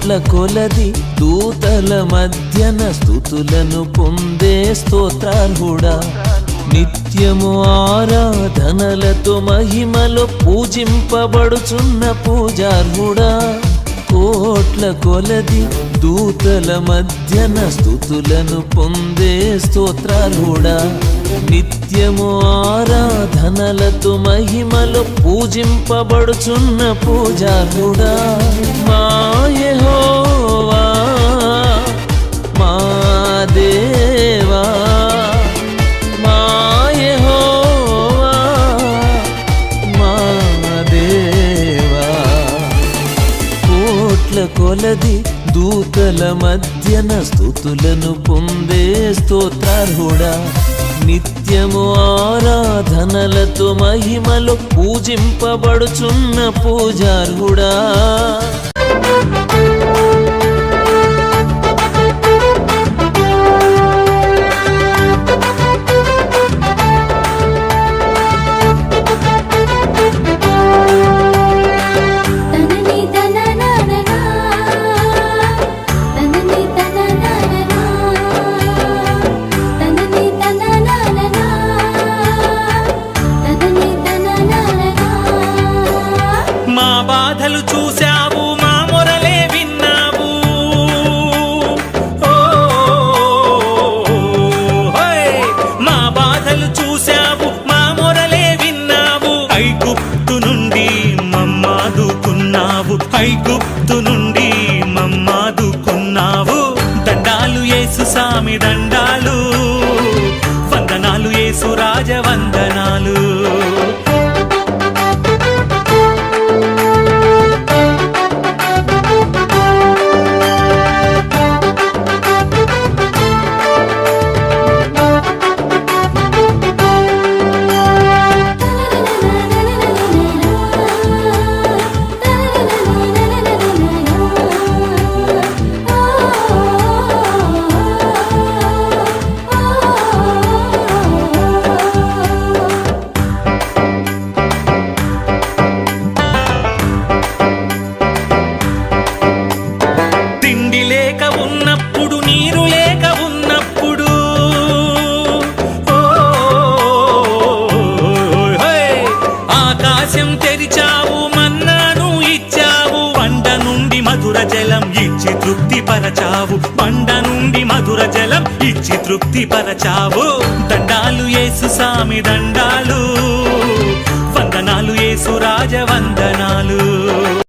కోట్ల కొలది దూతల మధ్యన స్తుతులను పొందే స్తోత్రార్హుడా, నిత్యము ఆరాధనలతో మహిమలో పూజింపబడుచున్న పూజార్హుడా. కోట్ల కొలది దూతల మధ్యన స్తుతులను పొందే స్తోత్రార్హుడా, నిత్యము ఆరాధనలతో మహిమలో పూజింపబడుచున్న పూజార్హుడా. మా యెహోవా మా దేవా, మా యెహోవా మా దేవా. కోట్ల కొలది దూతల మధ్యన స్తుతులను పొందే స్తోత్రార్హుడా, నిత్యము ఆరాధనలతో మహిమలో పూజింపబడుచున్న పూజార్హుడా. బాధలు చూశావు, మా మొరలే విన్నావు. మా బాధలు చూశావు, మా మొరలే విన్నావు. ఐగుప్తు నుండి మమ్మాదుకున్నావు, ఐగుప్తు నుండి మమ్మాదుకున్నావు. దండాలు యేసు సామి దండాలు, వందనాలు యేసు రాజ వందనాలు. ఉన్నప్పుడు నీరు లేక ఉన్నప్పుడు, ఆకాశం తెరిచావు, మన్నాను ఇచ్చావు. బండ నుండి మధుర జలం ఇచ్చి తృప్తి పరచావు, బండ నుండి మధుర జలం ఇచ్చి తృప్తి పరచావు. దండాలు యేసు సామి దండాలు, వందనాలు యేసు రాజ వందనాలు.